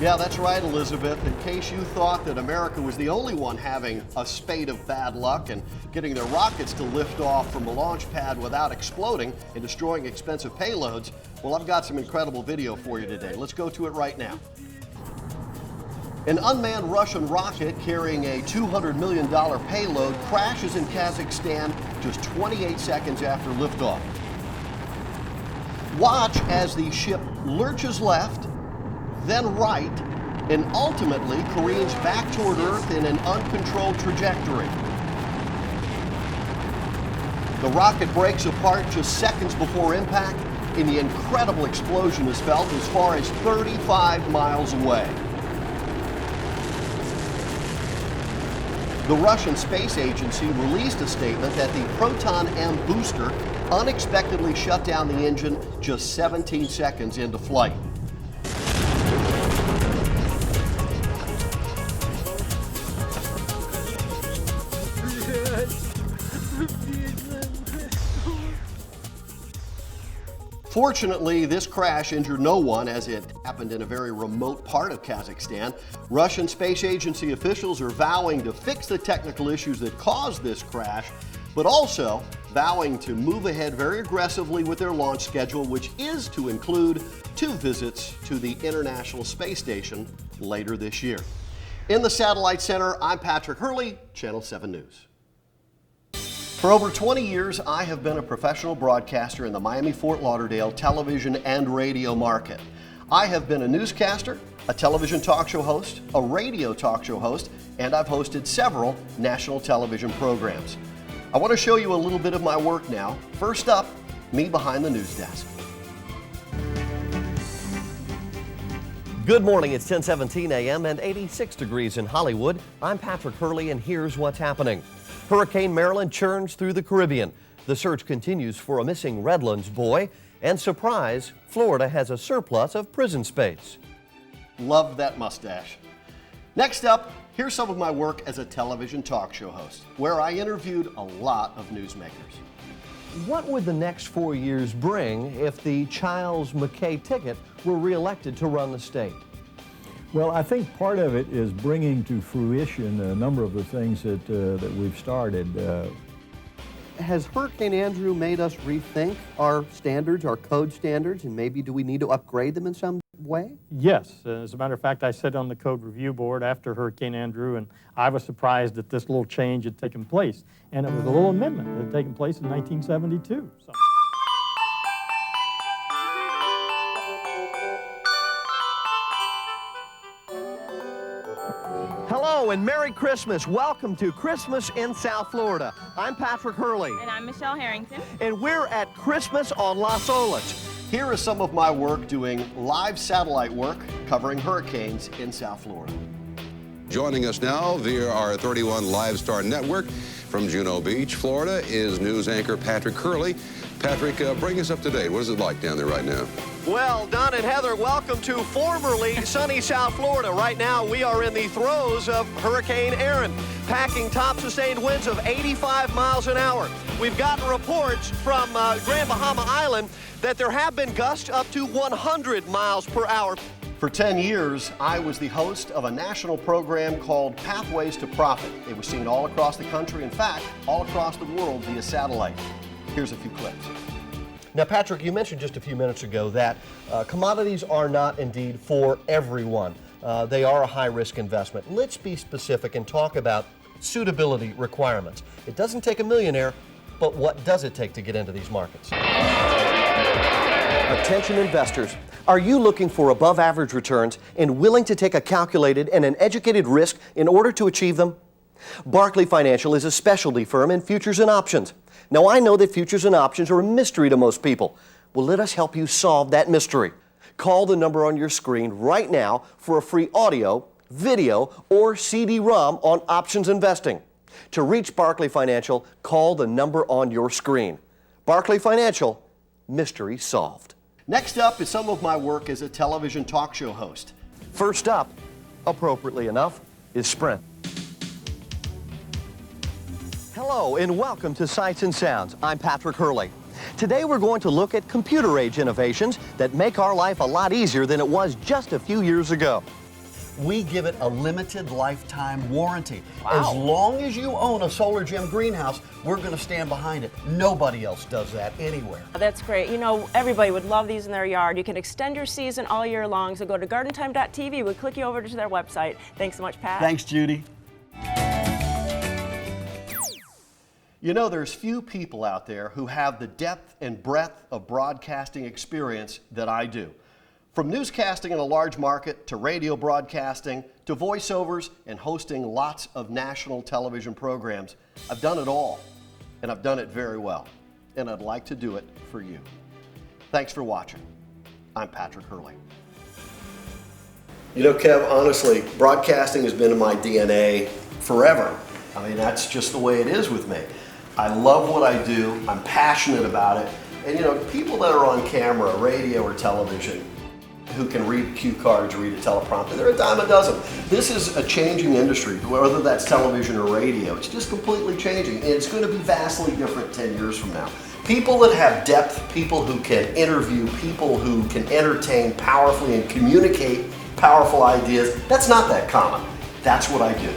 Yeah, that's right, Elizabeth. In case you thought that America was the only one having a spate of bad luck and getting their rockets to lift off from a launch pad without exploding and destroying expensive payloads, well, I've got some incredible video for you today. Let's go to it right now. An unmanned Russian rocket carrying a $200 million payload crashes in Kazakhstan just 28 seconds after liftoff. Watch as the ship lurches left, then right, and ultimately careens back toward Earth in an uncontrolled trajectory. The rocket breaks apart just seconds before impact, and the incredible explosion is felt as far as 35 miles away. The Russian Space Agency released a statement that the Proton M booster unexpectedly shut down the engine just 17 seconds into flight. Fortunately, this crash injured no one as it happened in a very remote part of Kazakhstan. Russian Space Agency officials are vowing to fix the technical issues that caused this crash, but also vowing to move ahead very aggressively with their launch schedule, which is to include 2 visits to the International Space Station later this year. In the Satellite Center, I'm Patrick Hurley, Channel 7 News. For over 20 years, I have been a professional broadcaster in the Miami-Fort Lauderdale television and radio market. I have been a newscaster, a television talk show host, a radio talk show host, and I've hosted several national television programs. I want to show you a little bit of my work now. First up, me behind the news desk. Good morning, it's 10:17 a.m. and 86 degrees in Hollywood. I'm Patrick Hurley, and here's what's happening. Hurricane Marilyn churns through the Caribbean. The search continues for a missing Redlands boy. And surprise, Florida has a surplus of prison space. Love that mustache. Next up, here's some of my work as a television talk show host, where I interviewed a lot of newsmakers. What would the next 4 years bring if the Childs McKay ticket were reelected to run the state? Well, I think part of it is bringing to fruition a number of the things that we've started. Has Hurricane Andrew made us rethink our standards, our code standards, and maybe do we need to upgrade them in some way? Yes. As a matter of fact, I sat on the code review board after Hurricane Andrew, and I was surprised that this little change had taken place. And it was a little amendment that had taken place in 1972. So. Hello and Merry Christmas. Welcome to Christmas in South Florida. I'm Patrick Hurley. And I'm Michelle Harrington. And we're at Christmas on Las Olas. Here is some of my work doing live satellite work covering hurricanes in South Florida. Joining us now via our 31 Live Star network from Juno Beach, Florida, is news anchor Patrick Hurley. Patrick, bring us up to date. What is it like down there right now? Well, Don and Heather, welcome to formerly sunny South Florida. Right now, we are in the throes of Hurricane Aaron, packing top sustained winds of 85 miles an hour. We've gotten reports from Grand Bahama Island that there have been gusts up to 100 miles per hour. For 10 years, I was the host of a national program called Pathways to Profit. It was seen all across the country, in fact, all across the world via satellite. Here's a few clips. Now, Patrick, you mentioned just a few minutes ago that commodities are not indeed for everyone. They are a high-risk investment. Let's be specific and talk about suitability requirements. It doesn't take a millionaire, but what does it take to get into these markets? Attention investors. Are you looking for above-average returns and willing to take a calculated and an educated risk in order to achieve them? Barclay Financial is a specialty firm in futures and options. Now, I know that futures and options are a mystery to most people. Well, let us help you solve that mystery. Call the number on your screen right now for a free audio, video, or CD-ROM on options investing. To reach Barclay Financial, call the number on your screen. Barclay Financial, mystery solved. Next up is some of my work as a television talk show host. First up, appropriately enough, is Sprint. Hello and welcome to Sights and Sounds. I'm Patrick Hurley. Today we're going to look at computer age innovations that make our life a lot easier than it was just a few years ago. we give it a limited lifetime warranty. Wow. As long as you own a Solar Gem greenhouse, we're going to stand behind it. Nobody else does that anywhere. That's great. You know, everybody would love these in their yard. You can extend your season all year long, so go to gardentime.tv. We'll click you over to their website. Thanks so much, Pat. Thanks, Judy. You know, there's few people out there who have the depth and breadth of broadcasting experience that I do. From newscasting in a large market, to radio broadcasting, to voiceovers, and hosting lots of national television programs, I've done it all, and I've done it very well. And I'd like to do it for you. Thanks for watching. I'm Patrick Hurley. You know, Kev, honestly, broadcasting has been in my DNA forever. I mean, that's just the way it is with me. I love what I do, I'm passionate about it, and you know, people that are on camera, radio or television, who can read cue cards, read a teleprompter, they're a dime a dozen. This is a changing industry, whether that's television or radio. It's just completely changing, and it's going to be vastly different 10 years from now. People that have depth, people who can interview, people who can entertain powerfully and communicate powerful ideas, that's not that common. That's what I do.